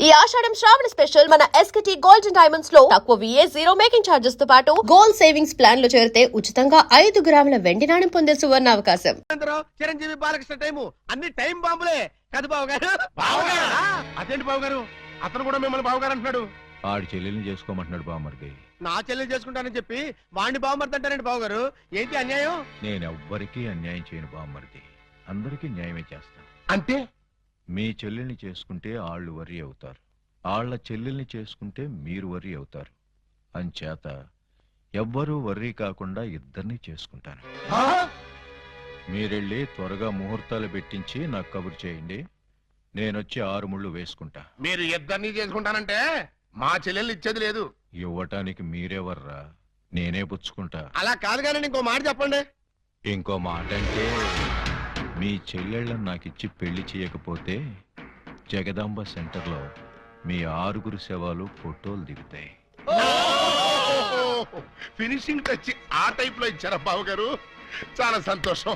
ఈ ఆషాఢం శ్రావణ స్పెషల్ మన SKT gold and diamonds లో తక్కువ VA జీరో మేకింగ్ చార్జెస్ తో పాటు గోల్డ్ సేవింగ్స్ ప్లాన్ లో చేరితే ఉచితంగా 5 గ్రాముల వెండి నాణెం పొందే సువర్ణ అవకాశం. చిరంజీవి బాలకృష్ణ టైము అన్ని టైం బాంబులే కదా బావగారు. అదేంటి బావగారు, అతను కూడా మిమ్మల్ని బావగారు అంటున్నాడు. ఆడి చెల్లెల్ని చేసుకోమంటున్నాడు బామ్మర్ది. నా చెల్లెలు చేసుకుంటానని చెప్పి వాడిని బావమర్ది అంటారండి బావగారు. ఏంటి అన్యాయం? నేను ఎవ్వరికీ అన్యాయం చేయను బామ్మర్ది, అందరికీ న్యాయమే చేస్తాను. అంటే మీ చెల్లెల్ని చేసుకుంటే ఆళ్ళు వర్రీ అవుతారు, ఆళ్ల చెల్లెల్ని చేసుకుంటే మీరు వర్రీ అవుతారు. అంచేత ఎవ్వరూ వర్రీ కాకుండా ఇద్దరిని చేసుకుంటాను. మీరెళ్ళి త్వరగా ముహూర్తాలు పెట్టించి నాకు కబురు చేయండి, నేనొచ్చి 6 ముళ్ళు వేసుకుంటా. మీరు ఇద్దరిని చేసుకుంటానంటే మా చెల్లెలు ఇచ్చేది లేదు. ఇవ్వటానికి మీరెవర్రా, నేనే పుచ్చుకుంటా. అలా కాదు కానీ ఇంకో మాట చెప్పండి. ఇంకో మాట అంటే మీ చెల్లెళ్ళని నాకిచ్చి పెళ్లి చేయకపోతే జగదాంబ సెంటర్లో మీ 6 శవాలు ఫోటోలు దిగుతాయి. ఫినిషింగ్ టచ్ ఆ టైప్ లో ఇచ్చారా బావగారు? చాలా సంతోషం,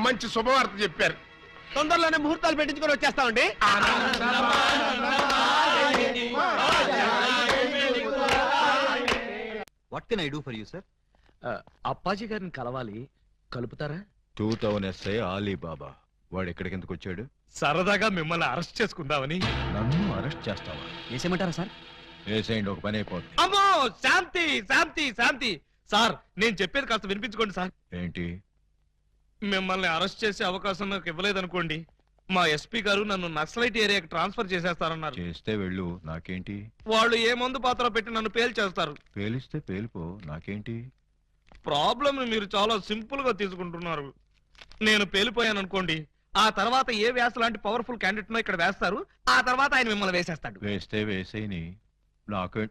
మంచి శుభవార్త చెప్పారు. తొందరలోనే ముహూర్తాలు పెట్టించుకొని వచ్చేస్తామండి. What can I do for you sir? Appaji గారిని కలవాలి, కలుపుతారా? 2000 SI ఆలీబాబా వాడు ఎక్కడికి ఎందుకు వచ్చాడు? సరదాగా మిమ్మల్ని అరెస్ట్ చేసుకుందామని. నన్ను అరెస్ట్ చేస్తావా? వేసేయమంటారా సార్? వేసేయండి, ఒక పని అయిపోతుంది. అమ్మో, శాంతి శాంతి శాంతి. సార్, నేను చెప్పేది కాస్త వినిపించుకోండి సార్. ఏంటి? మిమ్మల్ని అరెస్ట్ చేసే అవకాశం నాకు ఇవ్వలేదనుకోండి, మా SP గారు నన్ను నక్సలైట్ ఏరియాకి ట్రాన్స్ఫర్ చేసేస్తారన్నారు. చేస్తే వెళ్ళు, నాకేంటి? వాళ్ళు ఏ మందు పాత్ర పెట్టి నన్ను పేల్చేస్తారు. పేలిస్తే పేలిపో, నాకేంటి? ప్రాబ్లం మీరు చాలా సింపుల్ గా తీసుకుంటున్నారు. నేను పేలిపోయాను అనుకోండి, ఆ తర్వాత ఏ వ్యాస లాంటి పవర్ఫుల్ క్యాండిడేట్ ఇక్కడ వేస్తారు, ఆ తర్వాత ఆయన మిమ్మల్ని వేసేస్తాడు. వేస్తే వేసేయని, నాకే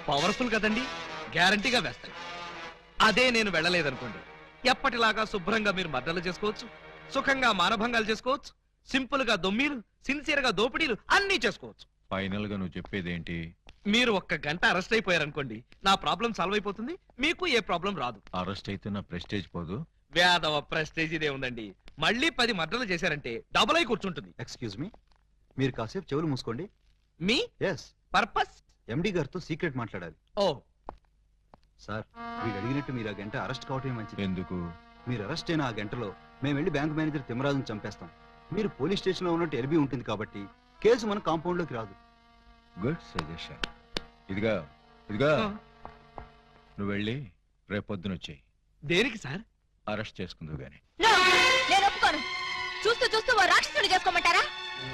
పవర్ఫుల్ కదండి, గ్యారంటీగా వేస్తాడు. అదే నేను వెళ్ళలేదనుకోండి, ఎప్పటిలాగా శుభ్రంగా మీరు మర్డర్లు చేసుకోవచ్చు, సుఖంగా మానభంగాలు చేసుకోవచ్చు, సింపుల్ గా దొమ్మీలు, సిన్సియర్ గా దోపిడీలు అన్ని చేసుకోవచ్చు. ఫైనల్ గా నువ్వు చెప్పేదేంటి? మీరు 1 గంట అరెస్ట్ అయిపోయారనుకోండి, నా ప్రాబ్లం సాల్వ్ అయిపోతుంది, మీకు ఏ ప్రాబ్లం రాదు. అరెస్ట్ అయితే నా ప్రెస్టేజ్ పోదు? వేదవ ప్రెస్టేజ్ ఇదే ఉందండి. మళ్ళీ 10 మర్డర్లు చేశారంటే డబుల్ అయి కూర్చుంటుంది. ఎక్స్క్యూజ్ మీ, మీరు కాసేపు చెవులు మూసుకోండి. Me yes, purpose? MD గారితో సీక్రెట్ మాట్లాడాలి. ఓ సార్, వీడు అడిగినట్టు మీరు ఆ గంట అరెస్ట్ కావటమే మంచిది. ఎందుకు? మీరు అరెస్ట్ అయిన ఆ గంటలో మేము వెళ్ళి బ్యాంక్ మేనేజర్ తిమ్మరాజును చంపేస్తాం. మీరు పోలీస్ స్టేషన్ లో ఉన్నట్టు LB ఉంటుంది కాబట్టి కేసు మన కాంపౌండ్ లోకి రాదు. Good suggestion. ఇదిగా ఇదిగా నువ్వు వెళ్ళి రేపొద్దున వచ్చేయి. దేనికి సార్? అరెస్ట్ చేసుకుందువు గాని. నేను ఒప్పుకోను. చూస్తూ చూస్తూ ఓ రాక్షసుని చేసుకోమంటారా?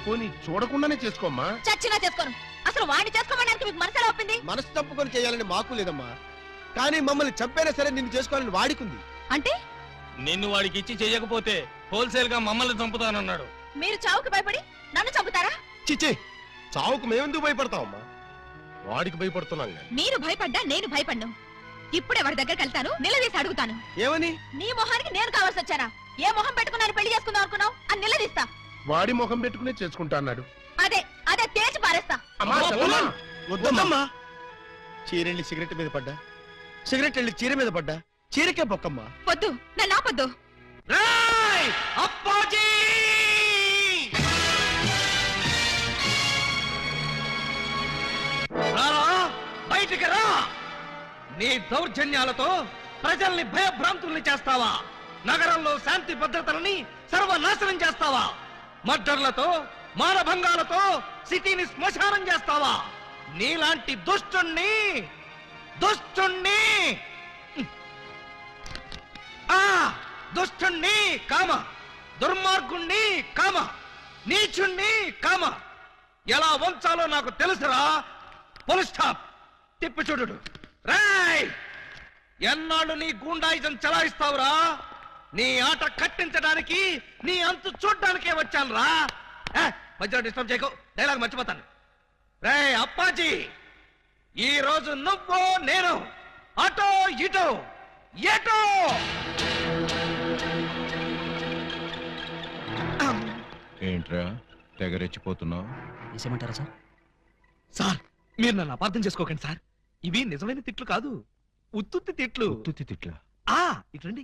పోనీ చూడకుండానే చేసుకోమ్మా. చచ్చినా చేసుకోను. అసలు వాడిని చేసుకోమడానికి మీకు మనసు ఎలా ఒప్పింది? మనసు తప్పుకొని చేయాలని మాకు లేదమ్మా, కానీ మమ్మల్ని చంపైనా సరే నిన్ను చేసుకోవాలని వాడికుంది. అంటే నిన్ను వాడికి ఇచ్చి చేయకపోతే హోల్సేల్ గా మమ్మల్ని చంపుతానన్నాడు. మీరు చావుకి భయపడి నన్ను చంపుతారా? చిచ్చి, చావుకు మేమెందుకు భయపడతామమ్మా, వాడికి భయపడుతున్నాం. మీరు భయపడ్డా నేను భయపడ్ను. ఇప్పుడే వాడి దగ్గరికి వెళ్తాను, నిలదీసి అడుగుతాను. ఏమని? నీ మొహానికి నేను కావాల్సి వచ్చారా? ఏ మొహం పెట్టుకున్నాను పెళ్లి చేసుకుందాం అనుకున్నావు అని నిలదీస్తా. వాడి ముఖం పెట్టుకునే చేసుకుంటా అన్నాడు. అదే అదే తేల్చి పారేస్తా. వద్దమ్మా, చీరెళ్ళి సిగరెట్ మీద పడ్డా, సిగరెట్ వెళ్ళి చీర మీద పడ్డా, చీరకే బొక్కమ్మా. వద్దు, నన్ను ఆపొద్దు. అప్పాజీ! బయటికి రా! నీ దౌర్జన్యాలతో ప్రజల్ని భయభ్రాంతుల్ని చేస్తావా? నగరంలో శాంతి భద్రతలని సర్వనాశనం చేస్తావా? మర్డర్లతో, మానభంగాలతో సిటీని శ్మశానం చేస్తావా? నీలాంటి దుష్టుణ్ణి దుష్టుణ్ణి కామ, దుర్మార్గుణ్ణి కామ, నీచుణ్ణి కామ ఎలా వంచాలో నాకు తెలుసురా. Full stop. తిప్పి చూడు. రాయ్, ఎన్నాళ్ళు నీ గూండాయిజం చలాయిస్తావురా? నీ ఆట కట్టించడానికి, నీ అంతు చూడ్డానికే వచ్చాను రా. మధ్యలో డిస్టర్బ్ చేయకు, డైలాగ్ మర్చిపోతాను. రేయ్ అప్పాజీ, ఈ రోజు నువ్వు నేను అటో ఇటో ఎటో. ఏంట్రా తెగరెచ్చిపోతున్నావు? వేసేయమంటారా సార్? సార్, మీరు నన్ను అపార్థం చేసుకోకండి సార్, ఇవి నిజమైన తిట్లు కాదు, ఉత్తుత్తి తిట్లు. ఉత్తుత్తి తిట్లా? ఇట్రండి.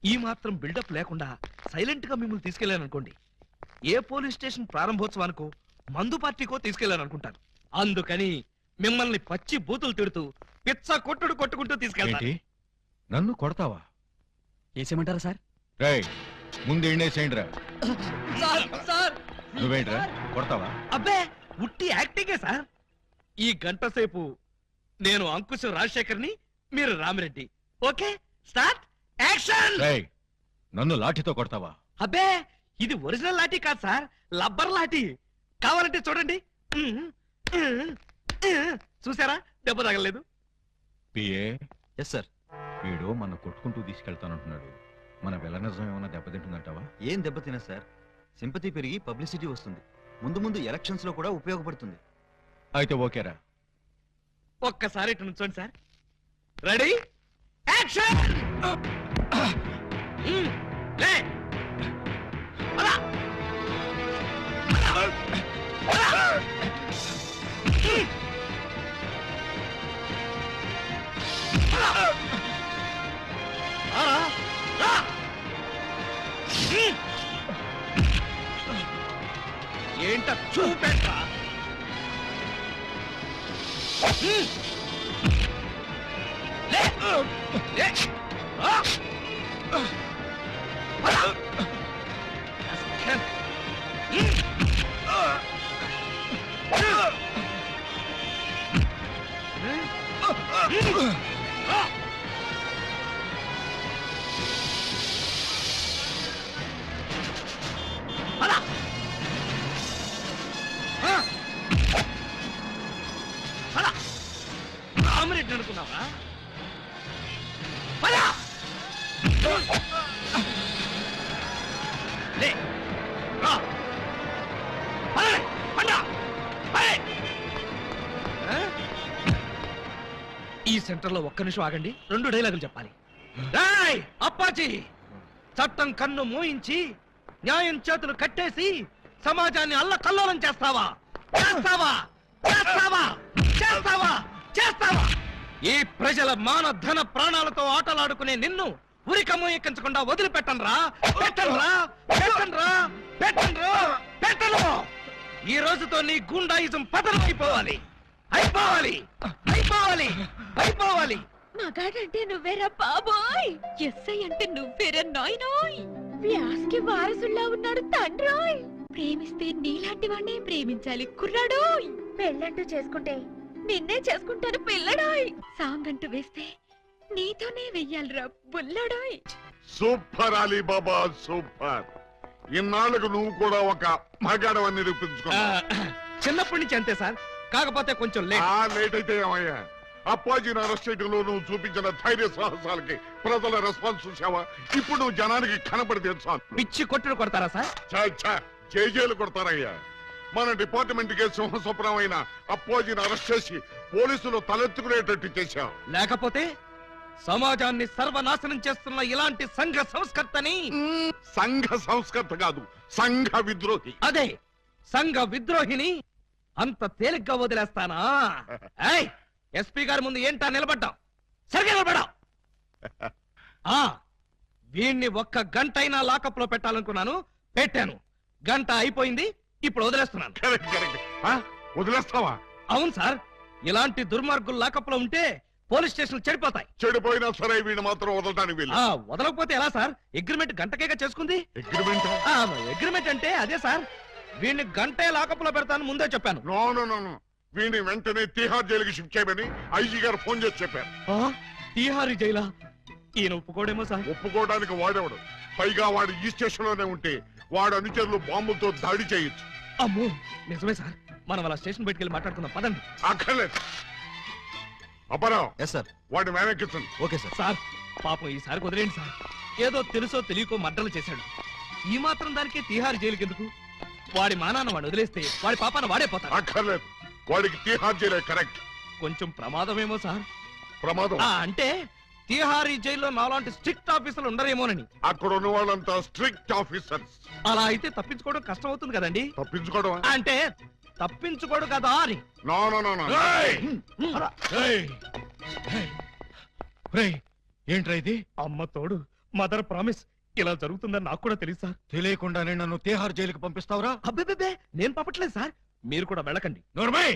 ఈ మాత్రం బిల్డప్ లేకుండా సైలెంట్ గా మిమ్మల్ని తీసుకెళ్లాను అనుకోండి, ఏ పోలీస్ స్టేషన్ ప్రారంభోత్సవానికో మందు పార్టీకో తీసుకెళ్ళాను అనుకుంటాను. అందుకని మిమ్మల్ని పచ్చి బూతులు తిడుతూ పిచ్చ కొట్టుడు కొట్టుకుంటూ తీసుకెళ్తాను. ఏంటి నన్ను కొడతావా? వేసేయమంటారా సార్? రేయ్ ముందు ఎండేసేయండిరా. సార్ సార్ నువ్వేంట్రా కొడతావా? అబ్బే ఉట్టి యాక్టింగే సార్. ఈ గంట సేపు నేను అంకుశ్ రాజశేఖర్ని, మీరు రామిరెడ్డి. Okay start action. రేయ్ నన్ను లాఠీతో కొడతావా? అబ్బే ఇది ఒరిజినల్ లాఠీ కాదు సార్, లబ్బర్ లాఠీ. కావాలంటే చూడండి. చూసారా, దెబ్బ తగలలేదు. PA yes sir. వీడు మన కొట్టుకుంటూ తీసుకెళ్తానంటున్నాడు. మన వెలనిజం ఏమైనా దెబ్బతింటుందంటావా? ఏం దెబ్బతినా సార్, సింపతి పెరిగి పబ్లిసిటీ వస్తుంది. ముందు ముందు ఎలక్షన్స్ లో కూడా ఉపయోగపడుతుంది. అయితే ఓకేరా. ఒక్కసారి ఇటు నుంచోండి సార్. Ready action. లే అలా. ఏంట చూపెట్ట. రామరెడ్డి అనుకున్నావా? ఈ సెంటర్ లో ఒక్క నిమిషం ఆగండి, 2 డైలాగులు చెప్పాలి. రేయ్ అప్పాజీ, చట్టం కన్ను మూయించి న్యాయం చేతులు కట్టేసి సమాజాన్ని అల్లకల్లోలం చేస్తావా? చేస్తావా? చేస్తావా? చేస్తావా? చేస్తావా? ఈ ప్రజల మాన ధన ప్రాణాలతో ఆటలాడుకునే నిన్ను ఉరికమ్ము ఎక్కించకుండా వదిలిపెట్టనురా. పెట్టనురా, పెట్టనురా, పెట్టనురా, పెట్టను. ఈ రోజుతో నీ గుండాయిజం పతనం అయిపోవాలి. అయిపోవాలి, అయిపోవాలి, అయిపోవాలి. మగాడంటే నువ్వేరా బాబోయ్, ఎస్ఐ అంటే నువ్వేరా నాయనోయ్. వ్యాస్కి వారసుల్లా ఉన్నాడు తండ్రోయ్. ప్రేమిస్తే నీలాంటి వాడినే ప్రేమించాలి కుర్రాడోయ్. పెళ్ళంటూ చేసుకుంటే నిన్నే చేసుకుంటాను పిల్లడోయ్. సాంగ్ అంటూ వేస్తే నీతోనే వెయ్యాలిరా బుల్లడోయ్. Super Alibaba super. ఇన్నాళ్ళకు నువ్వు కూడా ఒక మగాడవని నిరూపించుకున్నా. చిన్నప్పటి నుంచి అంతే సార్, కాకపోతే కొంచెం లేట్ అయితే ఏమయ్యా? అప్పాజీని అరెస్ట్ చేయడంలో నువ్వు చూపించిన ధైర్య సాహసాలకి ప్రజల రెస్పాన్స్ చూసావా? ఇప్పుడు నువ్వు జనానికి కనపడితే చాలు. పిచ్చి కొట్టుడు కొడతారా సార్? జైలు కొడతారయ్యా. మన డిపార్ట్మెంట్ కే సింహస్వప్నం అయిన అప్పాజీని అరెస్ట్ చేసి పోలీసులు తలెత్తుకునేటట్టు చేశావు. లేకపోతే సమాజాన్ని సర్వనాశనం చేస్తున్న ఇలాంటి సంఘ సంస్కర్తని. సంఘ సంస్కర్త కాదు, సంఘ విద్రోహి. అదే సంఘ విద్రోహిని అంత తేలిగ్గా వదిలేస్తానా? ఏయ్, ఎస్పీ గారి ముందు ఏంటా నిలబడ్డావు? సరిగ్గా నిలబడ్డావు. వీణ్ణి ఒక్క గంట అయినా లాకప్ లో పెట్టాలనుకున్నాను, పెట్టాను. గంట అయిపోయింది, ఇప్పుడు వదిలేస్తున్నాను. Correct correct. వదిలేస్తావా? అవును సార్, ఇలాంటి దుర్మార్గులు లాకప్ లో ఉంటే పోలీస్ స్టేషన్ చెడిపోతాయి. చెడిపోయినా సరే వీడిని మాత్రం వదలటానికి వీలు. వదలకపోతే ఎలా సార్? అగ్రిమెంట్ గంటకేగా చేసుకుంది. అగ్రిమెంట్? అగ్రిమెంట్ అంటే అదే సార్, వీడిని గంటే లాకప్ లో పెడతాను ముందే చెప్పాను. నో నో నో నో, వీడిని వెంటనే తిహార్ జైలుకి షిఫ్ట్ చేయమని ఐజీ గారు ఫోన్ చేసి చెప్పారు. తీహారీ జైలా? ఈయన ఒప్పుకోడేమో సార్. ఒప్పుకోవడానికి వాడేవాడు. పైగా వాడు ఈ స్టేషన్ లోనే ఉంటే వాడు అనుచరులు బాంబులతో దాడి చేయొచ్చు. అమ్మో నిజమే సార్, మనం అలా స్టేషన్ బయటికి వెళ్ళి మాట్లాడుకుందాం పదండి. అక్కర్లేదు. అపరావు, ఎస్ సార్. వాడిని వెనక్కించండి. Okay sir. సార్ పాపం ఈసారి కుదిరేయండి సార్. ఏదో తెలుసో తెలియకో మర్డర్లు చేశాడు. ఈ మాత్రం దానికే తీహార్ జైలుకి ఎందుకు? వాడి మానాన్న వాడు వదిలేస్తే వాడి పాపాన వాడే పోతాడు. అక్కర్లేదు, వాడికి తిహార్ జైలే కరెక్ట్. కొంచెం ప్రమాదమేమో సార్. ప్రమాదం అంటే తీహారీ జైల్లో నాలాంటి స్ట్రిక్ట్ ఆఫీసర్లు ఉండరేమోనని. అక్కడ ఉన్న వాళ్ళంతా స్ట్రిక్ట్ ఆఫీసర్స్. అలా అయితే తప్పించుకోవడం కష్టం అవుతుంది కదండి. తప్పించుకోవడం అంటే తప్పించుకోడు కదా అని. No no no no. ఏంట్రా ఇది? అమ్మ తోడు, మదర్ ప్రామిస్, ఇలా జరుగుతుందని నాకు కూడా తెలుసు సార్. తెలియకుండానే నన్ను తిహార్ జైలుకి పంపిస్తావురా? అబ్బే నేను పంపట్లేదు సార్, మీరు కూడా వెళ్ళకండి. నోర్మై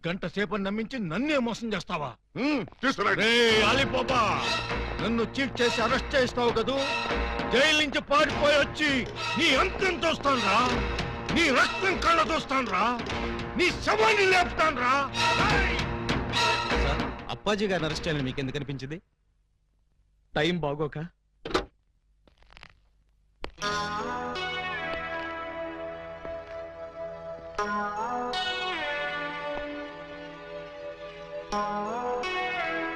గంట సేపని నమ్మించి నన్నే మోసం చేస్తావా? తీసుకురండి. రేయ్ అలీబాబా, నన్ను చీట్ చేసి అరెస్ట్ చేస్తావు కదూ? జైలు నుంచి పారిపోయి వచ్చి నీ అంతం చూస్తాన్రా, నీ రక్తం కళ్ళ చూస్తాన్రా, నీ శవాన్ని లేపుతాన్రా. అప్పాజీ గారిని అరెస్ట్ చేయాలని మీకు ఎందుకు అనిపించింది? టైం బాగోక.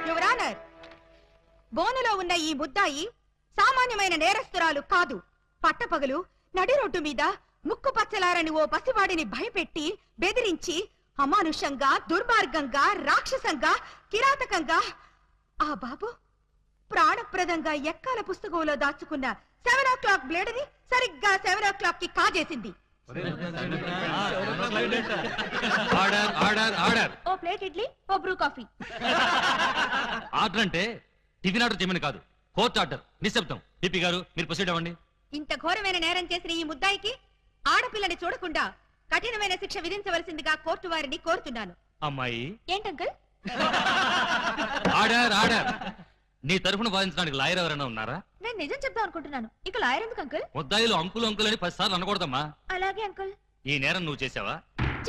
యువర్ ఆనర్, బోనులో ఉన్న ఈ ముద్దాయి సామాన్యమైన నేరస్తురాలు కాదు. పట్టపగలు నడి రోడ్డు మీద ముక్కు పచ్చలారని ఓ పసివాడిని భయపెట్టి బెదిరించి అమానుషంగా, దుర్మార్గంగా, రాక్షసంగా, కిరాతకంగా ఆ బాబు ప్రాణప్రదంగా ఎక్కాల పుస్తకంలో దాచుకున్న 7 o'clock బ్లేడ్ని సరిగ్గా 7 o'clock కి కాజేసింది. Order order order. ఓ ప్లేట్ ఇడ్లీ, ఓ బ్రూ కాఫీ. ఆర్డర్ అంటే టిఫిన్ ఆర్డర్ చేయమని కాదు, కోర్టు ఆర్డర్. నిశ్శబ్దం. పిపి గారు మీరు ప్రొసీడ్ అవ్వండి. ఇంత ఘోరమైన నేరం చేసిన ఈ ముద్దాయికి ఆడపిల్లని చూడకుండా కఠినమైన శిక్ష విధించవలసిందిగా కోర్టు వారిని కోరుతున్నాను. అమ్మాయి ఏంటంకల్? Order order. నీ తరఫున వాదించడానికి లాయర్ ఎవరైనా ఉన్నారా? నేను నిజం చెప్దాం అనుకుంటున్నాను. ఇక లాయర్ ఎందుకు అంకుల్? ముద్దాయిలు అంకులు అంకుల్ అని 10 సార్లు అనకూడదమ్మా. అలాగే అంకుల్. ఈ నేరం నువ్వు చేసావా?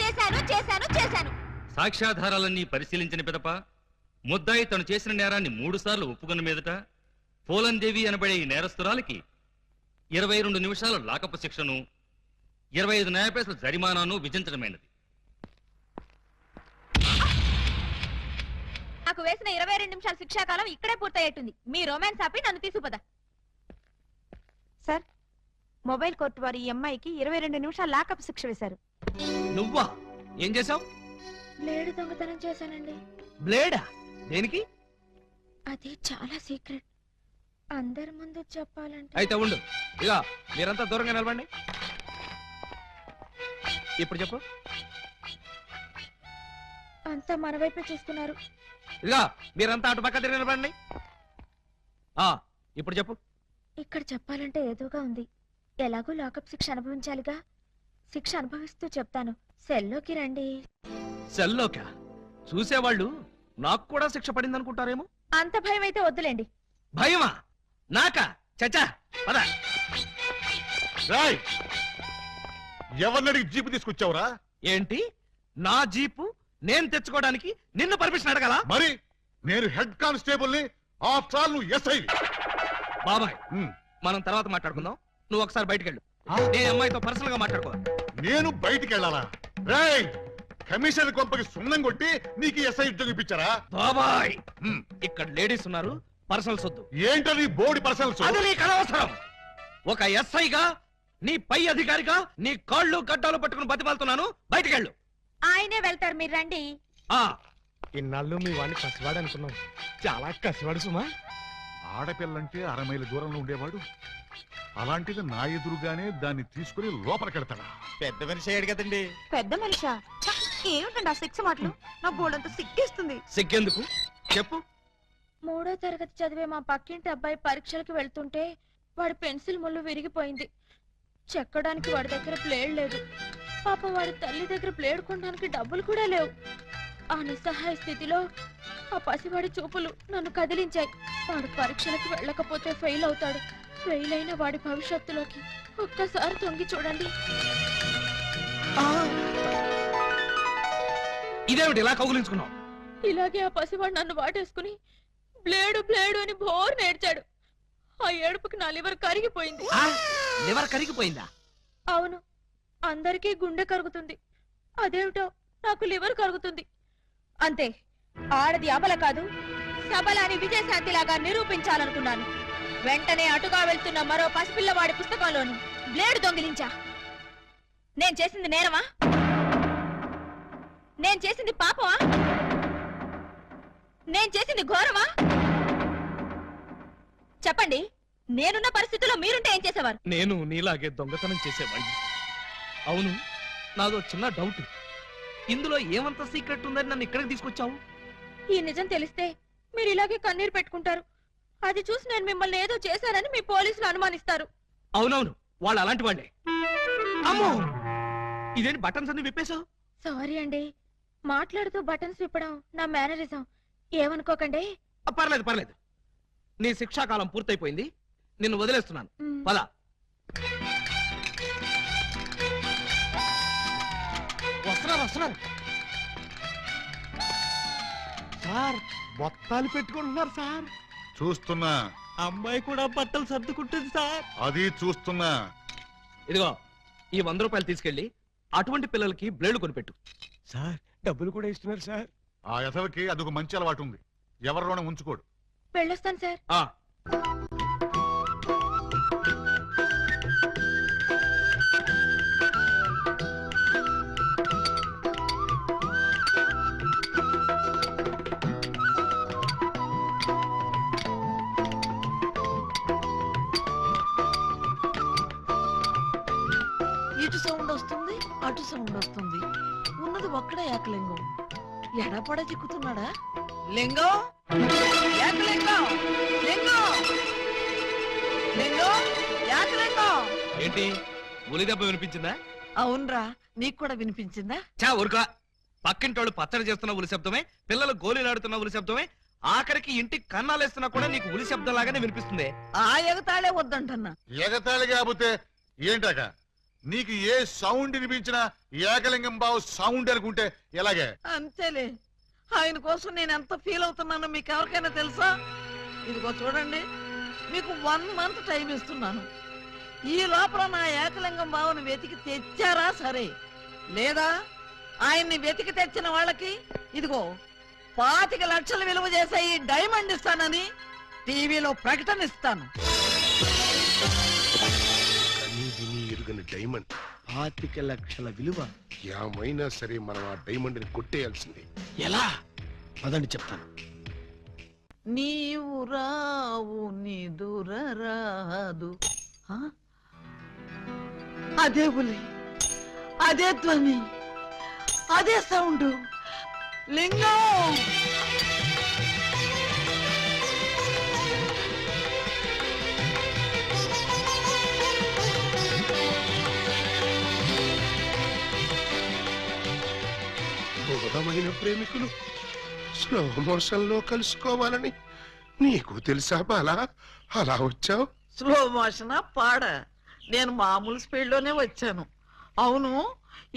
చేశాను చేశాను చేశాను. సాక్ష్యాధారాలన్నీ పరిశీలించిన పిదప ముద్దాయి తను చేసిన నేరాన్ని 3 సార్లు ఒప్పుకున్న మీదట పోలన్ దేవి అనబడే ఈ నేరస్తురాలికి 22 నిమిషాల లాకపు శిక్షను 25 న్యాయపైసల జరిమానాను విధించడమైనది. నాకు వేసిన 22 నిమిషాల శిక్షాకాలం ఇక్కడే పూర్తయ్యేట్టుంది. మీ రొమాన్స్ ఆపి నన్ను తీసుకుపద. సార్, మొబైల్ కోర్టు వారు ఈ అమ్మాయికి 22 నిమిషాల లాకప్ శిక్ష వేశారు. నువ్వా? ఏం చేసావు? బ్లేడ్ దొంగతనం చేశానండి. బ్లేడా? దేనికి? అది చాలా సీక్రెట్, అందరి ముందు చెప్పాలంటే. అయితే ఉండు. ఇక మీరంతా దూరంగా నిలబండి. ఇప్పుడు చెప్పు. అంతా మన వైపే చూస్తున్నారు. ఇక మీరంతా అటు పక్క తిరిగి నిలబండి. ఇప్పుడు చెప్పు. ఇక్కడ చెప్పాలంటే ఏదోగా ఉంది. ఎలాగో లాకప్ శిక్ష అనుభవించాలిగా. శిక్ష అనుభవిస్తూ చెప్తాను. సెల్లోకి రండి. సెల్లోకా? చూసేవాళ్ళు నాకు కూడా శిక్ష పడింది అనుకుంటారేమో. అంత భయం అయితే వద్దులేండి. భయమా? నాకా? చచ్చా పద. రాయ్, ఎవరిని అడిగి జీపు తీసుకొచ్చావురా? ఏంటి? నా జీపు నేను తెచ్చుకోవడానికి నిన్ను పర్మిషన్ అడగాలా? మరి నేను హెడ్ కానిస్టేబుల్ ని, ఆఫ్టర్ ఆల్ నువ్వు ఎస్ఐ. బాబాయ్, మనం తర్వాత మాట్లాడుకుందాం. నువ్వు ఒకసారి బయటికి వెళ్ళు. నేను అమ్మాయితో పర్సనల్ గా మాట్లాడుకో. నేను బయటికి వెళ్ళాలా? రేయ్, కమిషనర్ కొంపకి సున్నం కొట్టి నీకు ఎస్ఐ ఉద్యోగం ఇప్పించారా? బాబాయ్, ఇక్కడ లేడీస్ ఉన్నారు, పర్సనల్స్ వద్దు. ఏంటని బోర్డు పర్సనల్స్? అది నీకు అనవసరం. ఒక ఎస్ఐగా, నీ పై అధికారిగా నీ కాళ్ళు గడ్డాలు పట్టుకుని బతిమాలుతున్నాను. బయటికి వెళ్ళు. ఆయనే వెళ్తారు, మీరు రండి. ఇన్నాళ్ళు మీ వాడిని కసివాడు అనుకున్నాం. చాలా కసివాడు సుమా. ఆడపిల్లంటే 6 మైళ్ళ దూరంలో ఉండేవాడు, అలాంటిది నా ఎదురుగానే దాన్ని తీసుకుని లోపలికెడతాడా? పెద్ద మనిషి అయ్యాడు కదండి. పెద్ద మనిషా? ఏమిటండి ఆ శిక్ష మాటలు? నా బోర్డంతా సిగ్గేస్తుంది. సిగ్గెందుకు చెప్పు. 3వ తరగతి చదివే మా పక్కింటి అబ్బాయి పరీక్షలకు వెళ్తుంటే వాడి పెన్సిల్ ముళ్ళు విరిగిపోయింది. చెక్కడానికి వాడి దగ్గర ప్లేడ్ లేదు. పాప వాడి తల్లి దగ్గర ప్లేడ్ కొనడానికి డబ్బులు కూడా లేవు. ఆ నిస్సహాయ స్థితిలో ఆ పసివాడి చూపులు నన్ను కదిలించాయి. వాడు పరీక్షలకు వెళ్ళకపోతే ఫెయిల్ అవుతాడు. ఫెయిల్ అయిన వాడి భవిష్యత్తులోకి ఒక్కసారి తొంగి చూడండి. ఇదేమిటి ఇలా కౌగులించుకున్నావు? ఇలాగే ఆ పసివాడు నన్ను వాటేసుకుని బ్లేడు బ్లేడు అని బోర్ నేర్చాడు. ఆ ఏడుపుకి నా లివర్ కరిగిపోయింది. లివర్ కరిగిపోయిందా? అవును, అందరికీ గుండె కరుగుతుంది, అదేమిటో నాకు లివర్ కరుగుతుంది. అంతే, ఆడది అబల కాదు, సబలాని విజయశాంతిలాగా నిరూపించాలనుకున్నాను. వెంటనే అటుగా వెళ్తున్న మరో పసిపిల్లవాడి పుస్తకంలోని బ్లేడు దొంగిలించా. నేను చేసింది నేరమా? నేను చేసింది పాపమా? నేను చేసింది ఘోరమా? చెప్పండి, నేనున్న పరిస్థితుల్లో మీరుంటే ఏం చేసేవారు? నేను నీలాగే దొంగతనం చేసేవాడిని. అవును, నాదో చిన్న డౌట్. ఇందులో ఏమంత సీక్రెట్ ఉందని నన్ను ఇక్కడికి తీసుకొచ్చావు? ఈ నిజం తెలిస్తే మీరు ఇలాగే కన్నీరు పెట్టుకుంటారు. అది చూసి నేను మిమ్మల్ని ఏదో చేశానని మీ పోలీసులు అనుమానిస్తారు. అవునవును, వాళ్ళు అలాంటి వాళ్ళే. అమ్మో, ఇదేంటి బటన్స్ అన్ని విప్పేశావు? సారీ అండి, మాట్లాడుతూ బటన్స్ విప్పడం నా మేనరిజం, ఏమనుకోకండి. పర్లేదు పర్లేదు, నీ శిక్షాకాలం పూర్తయిపోయింది, నిన్ను వదిలేస్తున్నాను. పద. వస్తున్నారు. సార్ బొత్తాలు పెట్టుకుంటున్నారు సార్. చూస్తున్నా. అమ్మాయి కూడా బట్టలు సర్దుకుంటుంది సార్. అది చూస్తున్నా. ఇదిగో ఈ 100 రూపాయలు తీసుకెళ్లి అటువంటి పిల్లలకి బ్లేడ్లు కొనిపెట్టు. సార్ డబ్బులు కూడా ఇస్తున్నారు సార్. ఆ యథవకి అదొక మంచి అలవాటు ఉంది, ఎవరిలోనే ఉంచుకోడు. వెళ్ళొస్తాను సార్. ఇటు సౌండ్ వస్తుంది, అటు సౌండ్ వస్తుంది. ఉన్నది ఒక్కడే ఏకలింగం. ఎడపడ చిక్కుతున్నాడా? లింగం, ఏకలింగం, లింగం, లింగం, ఏకలింగం. ఏంటి ఉలి దెబ్బ వినిపించిందా? అవునరా, నీకు కూడా వినిపించిందా? చా ఊరుకా. పక్కింటోళ్ళు పచ్చడి చేస్తున్న ఉలి శబ్దమే, పిల్లలు గోళీలాడుతున్న ఉలి శబ్దమే, ఆఖరికి ఇంటికి కన్నాలేస్తున్నా కూడా నీకు ఉలి శబ్దం లాగానే వినిపిస్తుంది. ఆ ఎగతాళే వద్దంటన్నా. ఎగతాళి కాకపోతే ఏంటాక? నీకు ఏ సౌండ్ వినిపించినా ఏకలింగం బావు సౌండ్ అనుకుంటే ఎలాగే? అంతేలే, ఆయన కోసం నేను ఎంత ఫీల్ అవుతున్నానో మీకు ఎవరికైనా తెలుసా? ఇదిగో చూడండి, మీకు 1 మంత్ టైం ఇస్తున్నాను. ఈ లోపల నా ఏకలింగం బావుని వెతికి తెచ్చారా సరే, లేదా ఆయన్ని వెతికి తెచ్చిన వాళ్ళకి ఇదిగో 25 లక్షలు విలువ చేసే ఈ డైమండ్ ఇస్తానని టీవీలో ప్రకటన ఇస్తాను. డైమండ్ 25 లక్షల విలువ. ఏమైనా సరే మనం ఆ డైమండ్ ని కొట్టేయాల్సిందే. ఎలా? అదండి చెప్తాను. నీవు రావు నిదురరాదు. అదే ఉలి, అదే ధ్వని, అదే సౌండ్. లింగం, బోధమైన ప్రేమికులు స్లో మోషన్ లో కలుసుకోవాలని నీకు తెలుసా బాలా? అలా వచ్చావు. స్లో మోషనా పాడ? నేను మామూలు స్పీడ్ లోనే వచ్చాను. అవును,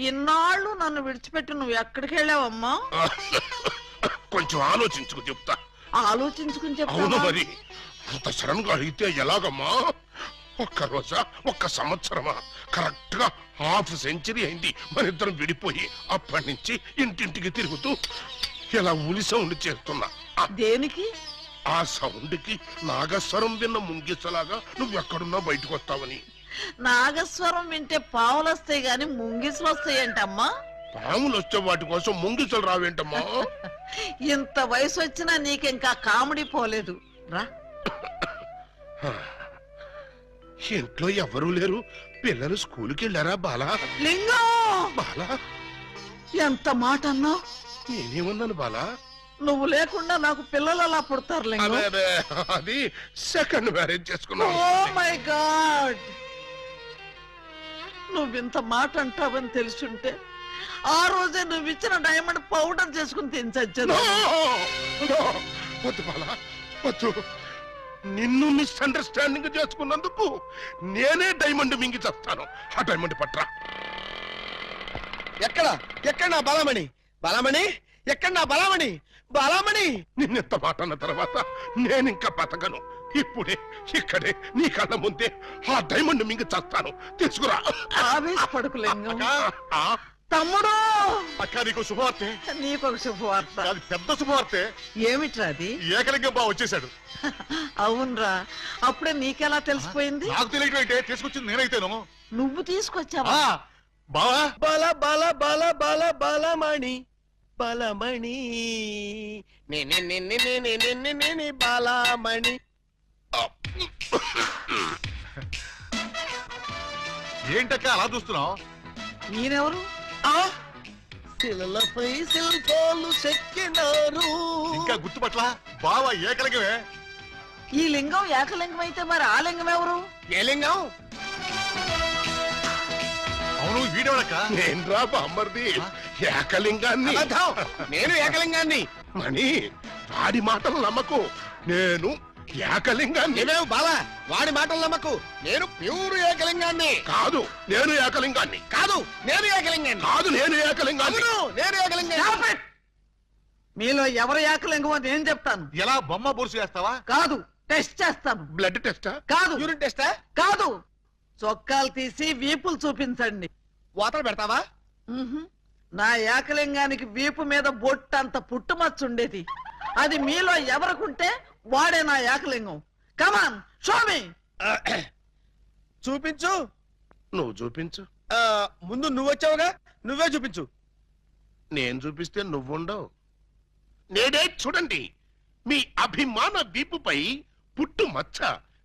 ఇన్నాళ్ళు నన్ను విడిచిపెట్టి నువ్వు ఎక్కడికి వెళ్ళావమ్మా? కొంచెం ఆలోచించుకు చెప్తా. ఆలోచించుకుని అవును చెప్తా. మరి అంత సడన్ గా అడిగితే ఎలాగమ్మా? ఒక్క రోజా, ఒక్క సంవత్సరమా? కరెక్ట్ గా ½ సెంచరీ అయింది మన ఇద్దరం విడిపోయి. అప్పటి నుంచి ఇంటింటికి తిరుగుతూ ఇలా ఉలి సౌండ్ చేస్తున్నా. దేనికి? ఆ సౌండ్ కి నాగస్వరం విన్న ముంగిసలాగా నువ్వెక్కడున్నా బయటకు వస్తావని. నాగస్వరం వింటే పావులు వస్తాయి గాని ముంగిసులు వస్తాయంటమ్మా. పాములు వచ్చే వాటి కోసం ముంగిసలు రావేంటమ్మా? ఇంత వయసు వచ్చినా నీకింకా కామెడీ పోలేదు రా. ఇంట్లో ఎవరూ లేరు, పిల్లలు స్కూల్కి వెళ్ళారా బాలా? లింగం, బాలా ఎంత మాట అన్నావు? నేనేమన్నాను బాలా? నువ్వు లేకుండా నాకు పిల్లలు అలా పుడతారు లింగం. అదే అది సెకండ్ మ్యారేజ్ చేసుకున్నావు. ఓ మై గాడ్, నువ్వింత మాట అంటావని తెలుసుంటే ఆ రోజే నువ్వు ఇచ్చిన డైమండ్ పౌడర్ చేసుకుని తినచచ్చాను. వద్దు బాలా, వద్దు. నిన్ను మిస్అండర్స్టాండింగ్ చేసుకున్నందుకు నేనే డైమండ్ మింగి చేస్తాను. ఆ డైమండ్ పట్రా. ఎక్కడ నా బలమణి? బలమణి ఎక్కడ నా బలమణి? బలమణి నిన్నెంత మాట అన్న తర్వాత నేనింకా బతకను. ఇప్పుడే ఇక్కడే నీ కళ్ళ ముందే ఆ డైమండ్ మింగి చేస్తాను. తీసుకురా. ఆవేశపడకు లింగం. ఆ, తమ్ముడు, అక్క నీకు శుభవార్తె. నీకొక శుభవార్త. అది పెద్ద శుభవార్తె. ఏమిట్రా అది? ఏకలింగం బావ వచ్చేసాడు. అవునరా, అప్పుడే నీకెలా తెలిసిపోయింది? నాకు తెలియటం అయితే తీసుకొచ్చింది నేనైతేను. నువ్వు తీసుకొచ్చావా? బావా బల బల బల బల బలమణి బలమణి బలమణి. ఏంటక్క అలా చూస్తున్నావు? ఈయనెవరు? శిలలపై శిల్పాలు చెక్కినారు. ఇంకా గుర్తుపట్ల బావా ఏకలింగమే. ఈ లింగం ఏకలింగం అయితే మరి ఆ లింగం ఎవరు? ఏ లింగం? అవును అవును వీడెవడక్క? నేనురా బామ్మర్ది ఏకలింగాన్ని. నేను ఏకలింగాన్ని. మణి వాడి మాటలు నమ్మకు, నేను ఏకలింగాన్ని. బాలా వాడి మాటలు నమ్మకు, నేను ప్యూర్ ఏకలింగాన్ని. కాదు నేను ఏకలింగాన్ని. కాదు నేను ఏకలింగాన్ని. కాదు నేను ఏకలింగాన్ని. నేను ఏకలింగాన్ని. మీలో ఎవరు ఏకలింగం అని నేను చెప్తాను. ఎలా బొమ్మ బొరుసు వేస్తావా? కాదు, టెస్ట్ చేస్తాను. బ్లడ్ టెస్టా? కాదు, యూరిన్ టెస్టా? కాదు, చొక్కాలు తీసి వీపులు చూపించండి. వాతలు పెడతావా? నా ఏకలింగానికి వీపు మీద బొట్టంత పుట్టుమచ్చ ఉండేది. అది మీలో ఎవరికుంటే వాడే నా ఏకలింగం. కమాన్ షోమి. చూపించు. నువ్వు చూపించు. ముందు నువ్వు వచ్చావుగా, నువ్వే చూపించు. నేను చూపిస్తే నువ్వుండవు. నేనే చూడండి, మీ అభిమాన వీపుపై పుట్టు మచ్చ.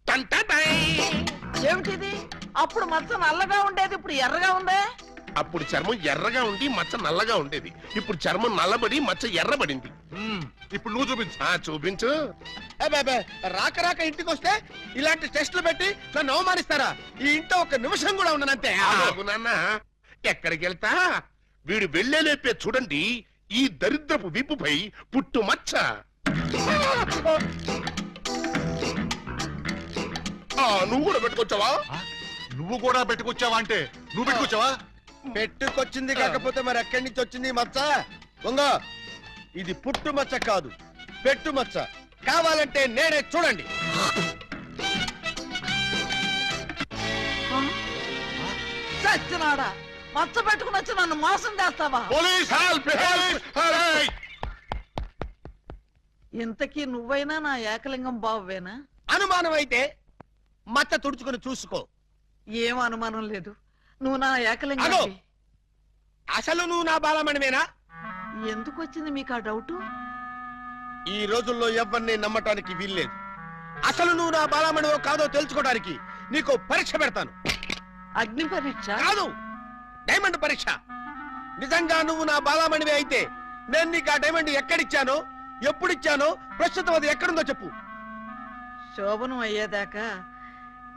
టంటటై. ఏమిటిది? అప్పుడు మచ్చ నల్లగా ఉండేది, ఇప్పుడు ఎర్రగా ఉందే. అప్పుడు చర్మం ఎర్రగా ఉండి మచ్చ నల్లగా ఉండేది, ఇప్పుడు చర్మం నల్లబడి మచ్చ ఎర్రబడింది. ఇప్పుడు నువ్వు చూపించు. చూపించు. రాక రాక ఇంటికి వస్తే ఇలాంటి టెస్టులు పెట్టి నన్ను అవమానిస్తారా? ఈ ఇంట్లో ఒక నిమిషం కూడా ఉండనంతే. ఆగు నాన్న, ఎక్కడికి వెళ్తా? వీడు వెళ్ళేలేపే చూడండి ఈ దరిద్రపు వీపుపై పుట్టు మచ్చ. నువ్వు కూడా పెట్టుకొచ్చావా? నువ్వు కూడా పెట్టుకొచ్చావా అంటే నువ్వు పెట్టుకొచ్చావా? పెట్టుకొచ్చింది కాకపోతే మరి ఎక్కడి నుంచి వచ్చింది మచ్చ? దొంగ, ఇది పుట్టు మచ్చ కాదు, పెట్టు మచ్చ. కావాలంటే నేనే చూడండి. చచ్చినాడా, మచ్చ పెట్టుకుని వచ్చి నన్ను మోసం చేస్తావా? Police help! ఇంతకీ నువ్వైనా నా ఏకలింగం బావేనా? అనుమానం అయితే మచ్చ తుడుచుకుని చూసుకో. ఏం అనుమానం లేదు, నువ్వు నా అగో! ఏకలింగం. అసలు నువ్వు నా బాలమణివేనా? ఎందుకు వచ్చింది మీకు ఆ డౌట్? ఈ రోజుల్లో ఎవరిని నమ్మటానికి వీల్లేదు. అసలు నువ్వు నా బాలమణివో కాదో తెలుసుకోవడానికి నీకు పరీక్ష పెడతాను. అగ్ని పరీక్ష కాదు, డైమండ్ పరీక్ష. నిజంగా నువ్వు నా బాలమణివే అయితే నేను నీకు ఆ డైమండ్ ఎక్కడిచ్చానో, ఎప్పుడిచ్చానో, ప్రస్తుతం అది ఎక్కడుందో చెప్పు. శోభనం అయ్యేదాకా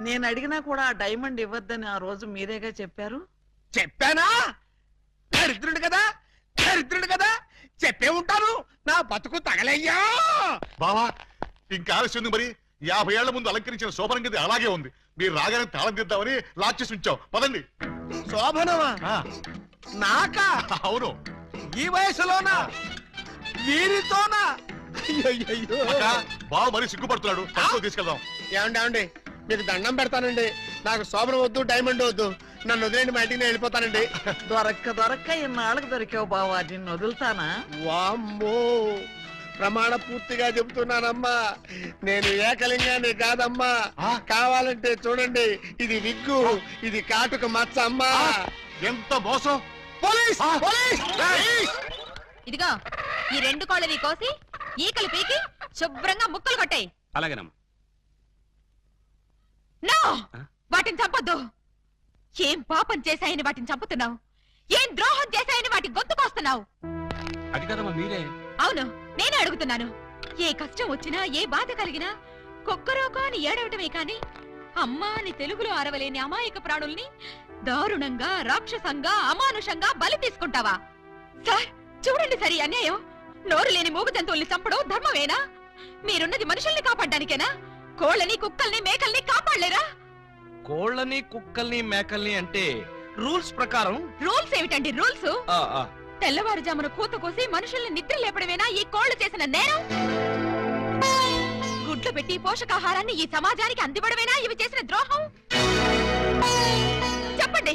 నేను అడిగినా కూడా ఆ డైమండ్ ఇవ్వద్దని ఆ రోజు మీరేగా చెప్పారు. చెప్పానా? దరిద్రుడు కదా, దరిద్రుడు కదా, చెప్పే ఉంటాను. నా బతుకు తగలయ్యా. బావా ఇంకా ఆలస్యం మరి 50 ఏళ్ల ముందు అలంకరించిన శోభనం గది అలాగే ఉంది. మీరు రాగానే తాళం తీద్దామని లాక్ చేసి ఉంచాం. పదండి. శోభనమా? నాకా? అవును. ఈ వయసులోనా? వీరితోనా? అయ్యయ్యో. బావ మరి సిగ్గుపడుతున్నాడు. పట్టుకో తీసుకెళ్దాం. ఏమండి మీకు దండం పెడతానండి. నాకు శోభనం వద్దు, డైమండ్ వద్దు. నన్ను వదిలేండి, మా ఇంటికి నేను వెళ్ళిపోతానండి. దొరక్క ఇన్నాళ్ళకి దొరికావు బావా, నిన్ను వదులుతానా? వామ్మో, ప్రమాణ పూర్తిగా చెబుతున్నానమ్మా, నేను ఏకలింగాన్ని కాదమ్మా. కావాలంటే చూడండి, ఇది విగ్గు, ఇది కాటుక మచ్చ అమ్మా. ఎంత మోసం! పోలీస్! పోలీస్! ఇదిగో ఈ 2 కోళ్ళని కోసి ఈకలు పీకి శుభ్రంగా ముక్కలు కొట్టాయి. అలాగేనమ్మా. నో, వాటిని చంపొద్దు. ఏం పాపం చేశాయని వాటిని చంపుతున్నావు? ఏం ద్రోహం చేశాయని వాటి గొంతుకొస్తున్నావు? అది కదమ్మా మీరే. అవును, నేనే అడుగుతున్నాను. ఏ కష్టం వచ్చినా, ఏ బాధ కలిగినా కుక్కరోకో అని ఏడవటమే కాని అమ్మా అని తెలుగులో అరవలేని అమాయక ప్రాణుల్ని దారుణంగా, రాక్షసంగా, అమానుషంగా బలి తీసుకుంటావా? సార్ చూడండి, సరి అన్యాయం. నోరు లేని మూగ జంతువుల్ని చంపడం ధర్మమేనా? మీరున్నది మనుషుల్ని కాపాడడానికేనా? కోళ్ళని, కుక్కల్ని, మేకల్ని కాపాడలేరా? కోళ్ళని, కుక్కల్ని, మేకల్ని అంటే రూల్స్ ప్రకారం. రూల్స్ ఏమిటండి రూల్స్? తెల్లవారుజామున కూత కోసి మనుషుల్ని నిద్ర లేపడమేనా ఈ కోళ్లు చేసిన నేరం? గుడ్లు పెట్టి పోషకాహారాన్ని ఈ సమాజానికి అందివ్వడమేనా ఇవి చేసిన ద్రోహం? చెప్పండి.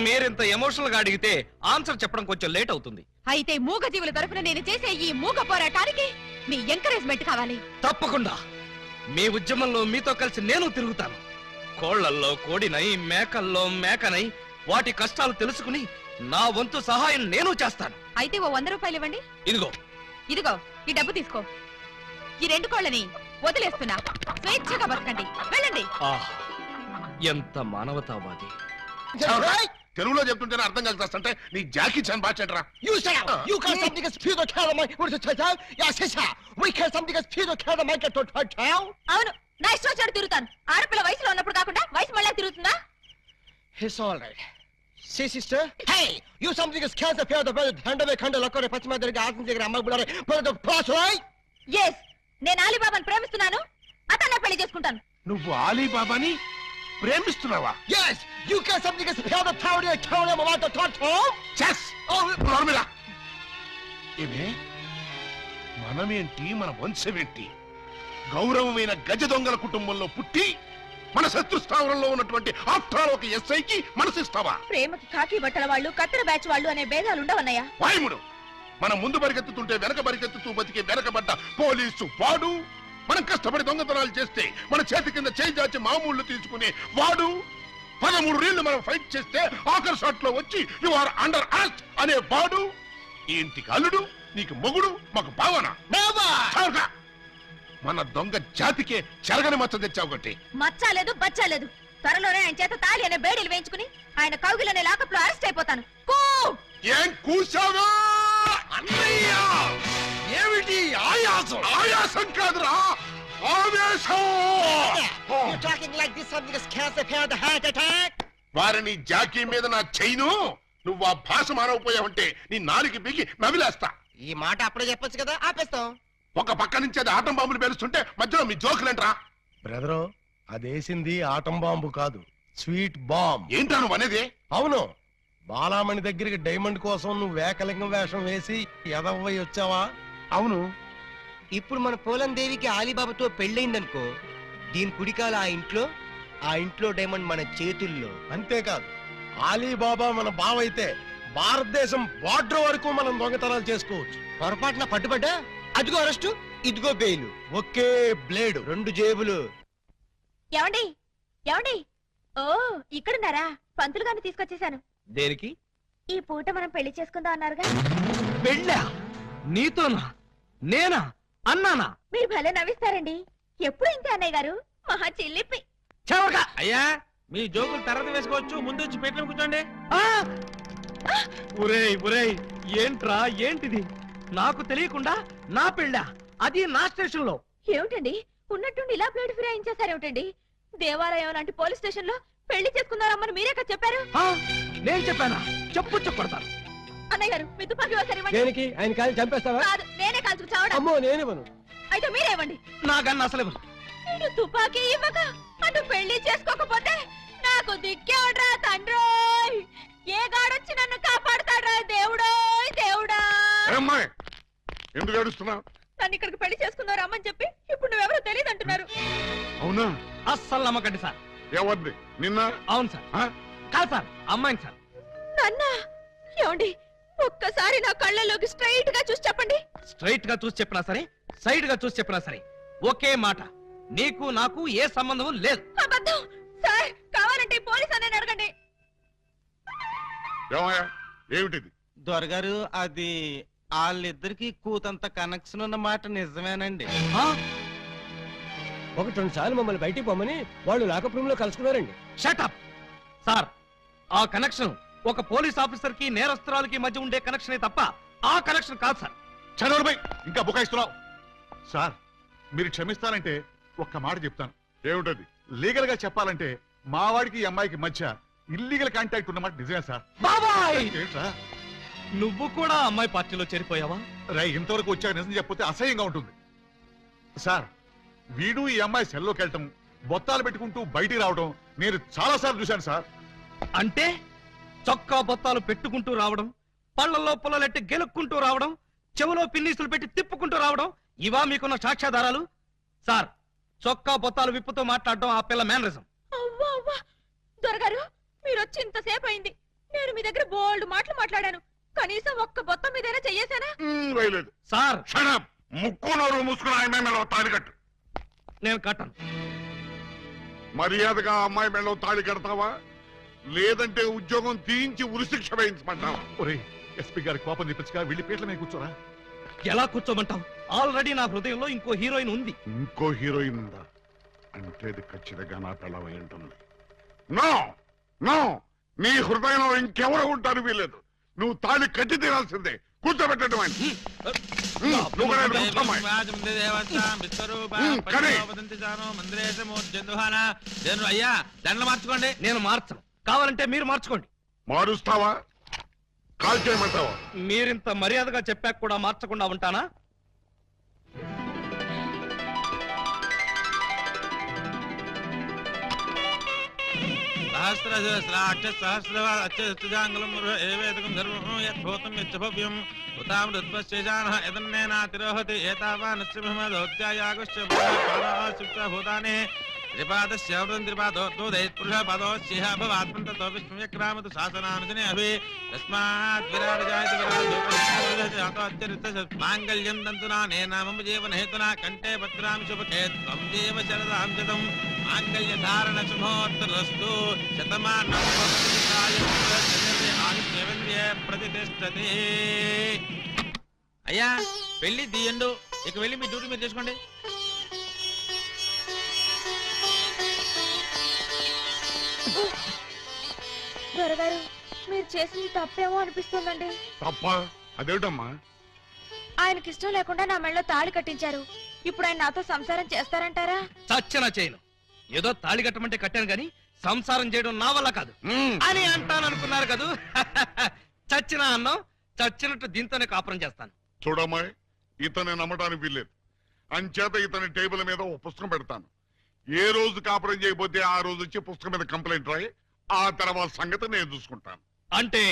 మీరింత ఎమోషనల్ గా అడిగితే ఆన్సర్ చెప్పడం కొంచెం లేట్ అవుతుంది. అయితే మూగ జీవుల తరఫున నేను చేసే ఈ మూగ పోరాటానికి మీ ఎంకరేజ్మెంట్ కావాలి. తప్పకుండా మీ ఉద్యమంలో మీతో కలిసి నేను తిరుగుతాను. కోళ్లల్లో కోడినై, మేకల్లో మేకనై వాటి కష్టాలు తెలుసుకుని నా వంతు సహాయం నేను చేస్తాను. అయితే ఓ 100 రూపాయలు ఇవ్వండి. ఇదిగో ఇదిగో ఈ డబ్బు తీసుకో. ఈ 2 కోళ్ళని వదిలేస్తున్నా, స్వేచ్ఛగా బతకండి, వెళ్ళండి. ఎంత మానవతావాది. తెలుగులో చెప్తుంటేనే అర్థం కలుగుతాంటే నీ జాకీ చాన్ బాచెంట్రా. అవును, నా ఇష్టం వచ్చాడు తిరుగుతాను. ఆడపిల్ల వయసులో ఉన్నప్పుడు కాకుండా వయసు మళ్ళీ తిరుగుతుందా? It's all right. See, sister? Hey! You something is cancer fear the brother handle కండ లొక్కడే పశ్చిమ దగ్గర ఆసం దగ్గర అమ్మ బుడారే brother cross right? Yes, నేను అలీబాబాను ప్రేమిస్తున్నాను. అతన్నే పెళ్లి చేసుకుంటాను. నువ్వు అలీబాబాని ప్రేమిస్తున్నావా? Yes, you can something is fear the tower and kill them about the thought home? చెస్ నోర్మిలా. ఏమే మనమేంటి, మన వంశమేంటి? గౌరవమైన గజ దొంగల కుటుంబంలో పుట్టి మన శత్రు స్థావరంలో ఉన్నటువంటి ఆఫ్టర్ ఒక ఎస్ఐకి మనసిస్తావా? ప్రేమకి కాకి బట్టల వాళ్ళు, కత్తెర బ్యాచ్ వాళ్ళు అనే భేదాలు ఉండవన్నయ్య. వాయుముడు, మనం ముందు పరిగెత్తుతుంటే వెనక పరిగెత్తుతూ బతికే వెనకబడ్డ పోలీసు వాడు, మనం కష్టపడి దొంగతనాలు చేస్తే మన చేతి కింద చేయి చాచి మామూళ్లు తీసుకునే వాడు, 13 రీళ్లు మనం ఫైట్ చేస్తే ఆఖరి షాట్ లో వచ్చి యు ఆర్ అండర్ అరెస్ట్ అనే వాడు, ఈ ఇంటికి అల్లుడు, నీకు మొగుడు, మాకు భావన. మన దొంగ జాతికే చెరగని మచ్చ తెచ్చావు గట్టి. మచ్చాలేదు బచ్చాలేదు. త్వరలోనే ఆయన చేత తాళి అనే బేడీలు వేయించుకుని ఆయన కౌగిలనే లాకప్ లో అరెస్ట్ అయిపోతాను. ఏం కూర్చావా? ఏమిటి ఆయాసం? ఆయాసం కాదురా, ఆవేశం. You're talking like this something is cancer fear the heart attack? వారిని జాకీ మీద నా చైను, నువ్వు ఆ భాష మారవపోయావంటే నీ నాలుగు బిగి నవిలేస్తా. ఈ మాట అప్పుడే చెప్పొచ్చు కదా, ఆపేస్తాం. ఒక పక్క నుంచి అది ఆటం బాంబులు పేలుస్తుంటే మధ్యలో మీ జోకులేంట్రా? బ్రదరు, అదేసింది ఆటం బాంబు కాదు, స్వీట్ బాంబ్. ఏంటా నువ్వు అనేది? అవును, బాలామణి దగ్గరికి డైమండ్ కోసం నువ్వు వేకలింగం వేషం వేసి ఎదవ్వై వచ్చావా? అవును. ఇప్పుడు మన పోలం దేవికి ఆలీబాబాతో పెళ్ళయిందనుకో, దీని కుడికాల ఆ ఇంట్లో డైమండ్ మన చేతుల్లో. అంతేకాదు, ఆలీబాబా మన బావైతే భారతదేశం బార్డర్ వరకు మనం దొంగతనాలు చేసుకోవచ్చు. పొరపాటున పట్టుబడ్డా అదిగో అరెస్టు, ఇదిగో బెయిలు. ఒకే బ్లేడు, 2 జేబులు. ఏమండి ఏమండి, ఓ ఇక్కడున్నారా? పంతులు గారిని తీసుకొచ్చేసాను. దేనికి? ఈ పూట మనం పెళ్లి చేసుకుందాం అన్నారుగా. పెళ్ళా? నీతోనా? నేనా? అన్నానా? మీరు భలే నవ్విస్తారండి. ఎప్పుడు ఇంతే అన్నయ్య గారు, మహా చిల్లిపి. చెవరగా అయ్యా, మీ జోకులు తర్వాత వేసుకోవచ్చు, ముందు వచ్చి పెట్టిన కూర్చోండి. ఒరేయ్ ఒరేయ్, ఏంట్రా ఏంటిది? నాకు తెలియకుండా నా పెళ్ళా, అది నా స్టేషన్ లో. ఏమిటండి ఉన్నట్టుండి ఇలా ప్లేట్ ఫిరాయించేసారేమిటండి? దేవాలయం లాంటి పోలీస్ స్టేషన్ లో పెళ్లి చేసుకుందారమ్మని మీరే కదా చెప్పారు. నేను చెప్పానా? చెప్పు కొడతాను. అన్నయ్య గారు, మీ తుపాకీ ఒకసారి ఇవ్వండి. దేనికి? ఆయన కాలు చంపేస్తావా? కాదు, నేనే కాల్చుకు చావడం. అమ్మో, నేనేమను. అయితే మీరే ఇవ్వండి. నాకన్నా అసలు నేను తుపాకీ ఇవ్వక అటు పెళ్లి చేసుకోకపోతే నాకు దిక్కేవడ్రా తండ్రోయ్. ఏ గాడొచ్చి నన్ను కాపాడుతాడ్రా దేవుడోయ్ దేవుడా. అమ్మాయి, ఎందుకు ఏడుస్తున్నావు? నన్ను ఇక్కడికి పెళ్లి చేసుకున్నారు అమ్మని చెప్పి ఇప్పుడు నువ్వెవరో తెలియదు అంటున్నారు. అవునా? అస్సలు నమ్మకండి సార్. ఎవరిది? నిన్న? అవును సార్. కాదు సార్, అమ్మాయిని సార్. నాన్న, ఏమండి ఒక్కసారి నా కళ్ళలోకి స్ట్రైట్ గా చూసి చెప్పండి. స్ట్రైట్ గా చూసి చెప్పినా సరే, సైడ్ గా చూసి చెప్పినా సరే, ఒకే మాట, నీకు నాకు ఏ సంబంధం లేదు. అబద్ధం సార్. కావాలంటే పోలీస్ అనే అడగండి. ఏమయ్యా, ఏమిటిది? దొరగారు, అది వాళ్ళిద్దరికి కూతంత కనెక్షన్ ఉన్న మాట నిజమేనండి. 1-2 సార్లు మమ్మల్ని బయటికి పోమని వాళ్ళు లాకప్ రూమ్ లో కలుసుకున్నారండి. Shut up sir. ఆ కనెక్షన్ ఒక పోలీస్ ఆఫీసర్ కి నేరస్తురాలకి మధ్య ఉండే కనెక్షనే తప్ప ఆ కనెక్షన్ కాదు సార్. చదవడమై ఇంకా బుకాయిస్తున్నావు. సార్, మీరు క్షమిస్తానంటే ఒక్క మాట చెప్తాను. ఏమిటది? లీగల్ గా చెప్పాలంటే మా వాడికి ఈ అమ్మాయికి మధ్య ఇల్లీగల్ కాంటాక్ట్ ఉన్నమాట నిజమే సార్. బాబాయ్, ఏంట్రా నువ్వు కూడా అమ్మాయి పార్టీలో చేరిపోయావా? రై, ఇంతవరకు వచ్చాక నిజం చెప్పితే అసహ్యంగా ఉంటుంది సార్. వీడు ఈ అమ్మాయి సెల్లోకి వెళ్ళటం, బొత్తాలు పెట్టుకుంటూ బయటికి రావడం నేను చాలా సార్లు చూశాను సార్. అంటే చొక్కా బొత్తాలు పెట్టుకుంటూ రావడం, పళ్ళల్లో పుల్లలెట్టి గెలుక్కుంటూ రావడం, చెవులో పిన్నీసులు పెట్టి తిప్పుకుంటూ రావడం, ఇవా మీకున్న సాక్ష్యాధారాలు? సార్, చొక్కా బొత్తాలు విప్పుతూ మాట్లాడడం ఆ పిల్ల మేనరిజం. అవ్వా అవ్వా, దొరగారు మీరు వచ్చి ఇంతసేపు అయింది. నేను మీ దగ్గర బోల్డ్ మాటలు మాట్లాడాను. కనీసం ఒక్క బొత్తం మీదైనా చెయ్యేశానా? వేయలేదు సార్. ముక్కు నోరు మూసుకుని ఆయన మెడలో తాళి కట్టు. నేను కట్టను. మర్యాదగా అమ్మాయి మెడలో తాళి కడతావా, లేదంటే ఉద్యోగం తీయించి ఉరిశిక్ష వేయించమంటావా? ఒరేయ్, ఎస్పీ గారి కోపం తెప్పించగా వెళ్ళి పీటల మీద కూర్చోరా. ఎలా కూర్చోమంటావు? ఆల్రెడీ నా హృదయంలో ఇంకో హీరోయిన్ ఉంది. ఇంకో హీరోయిన్ ఉందా? అంటే ఇది ఖచ్చితంగా నా పిల్లవై ఉంటుంది. నో నో, నీ హృదయంలో ఇంకెవరు ఉంటారు వీలేదు. నువ్వు తాళి కట్టి తీరాల్సిందే. కూర్చోబెట్టడం అయ్యా, దండలు మార్చుకోండి. నేను మార్చను. కావాలంటే మీరు మార్చుకోండి. మారుస్తావా కాల్ చేయమంటావా? మీరింత మర్యాదగా చెప్పాక కూడా మార్చకుండా ఉంటానా? సహస్రాక్షసహస్రవాంగులం ఏవేదకం ధర్మం యద్భూతం యచ్చభవ్యం ఉతామృత్పశ్చేజానః యదన్నేనాతిరోహతి ఏతావానస్యమహమదోత్యాయాగుశ్చ భూతాని త్రిపాదస్యావృతం త్రిపాదోద్బోధైత్పురుష పదోస్యః భవాత్మంతతో విష్ణుయక్రామతు శాసనానుజనే అభి తస్మాత్ విరాజాయతి విరాజోపనిషత్ మాంగళ్యం తంతునా నేనా మమ జీవన హేతునా కంఠే భద్రామి శుభకే త్వం దేవ శరదాం శతం మాంగళ్య ధారణ శుభోత్తరస్తు శతమానం ప్రతిష్టతే. అయ్యా పెళ్లి తీయండు, ఇక వెళ్ళి మీ డ్యూటీ మీరు చేసుకోండి. దొరగారు, మీరు చేసింది తప్పేమో అనిపిస్తుందండి. తప్ప అదేమిటమ్మా? ఆయనకి ఇష్టం లేకుండా నా మెళ్ళలో తాళి కట్టించారు. ఇప్పుడు ఆయన నాతో సంసారం చేస్తారంటారా? చచ్చనా చేయను. ఏదో తాళి కట్టమంటే కట్టాను గాని సంసారం చేయడం నా వల్ల కాదు అని అంటాను అనుకున్నారు కదూ. చచ్చిన అన్నం చచ్చినట్టు దీంతోనే కాపురం చేస్తాను. చూడమ్మాయి, ఇతన్ని నమ్మటానికి వీల్లేదు. అంచేత ఇతని టేబుల్ మీద ఒక పుస్తకం పెడతాను. ఏ రోజు కాపురం చేయకపోతే ఆ రోజు వచ్చి పుస్తకం మీద కంప్లైంట్ రాయి. ఆ తర్వాత సంగతి నేను చూసుకుంటాను. అంటే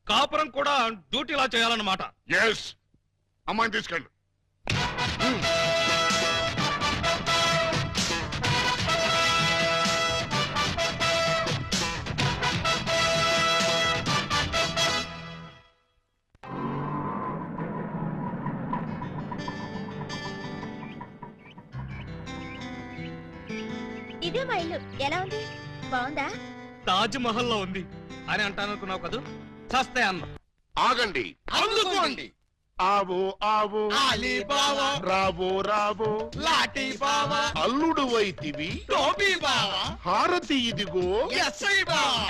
కాపురం కూడా డ్యూటీలా చేయాలన్నమాట. ఎస్, అమ్మాయిని తీసుకెళ్ళు. ఇదే మా ఇల్లు. ఎలా ఉంది? బాగుందా? తాజ్ మహల్ లో ఉంది అని అంటాను అనుకున్నావు కదూ. చస్తే అన్న. ఆగండి, అందుకోండి. ఆవో ఆవో రావో రావో లాఠీ బావా, అల్లుడు వైతివి టోపీ బావా, హారతి ఇదిగో. ఎస్ఐ బావా.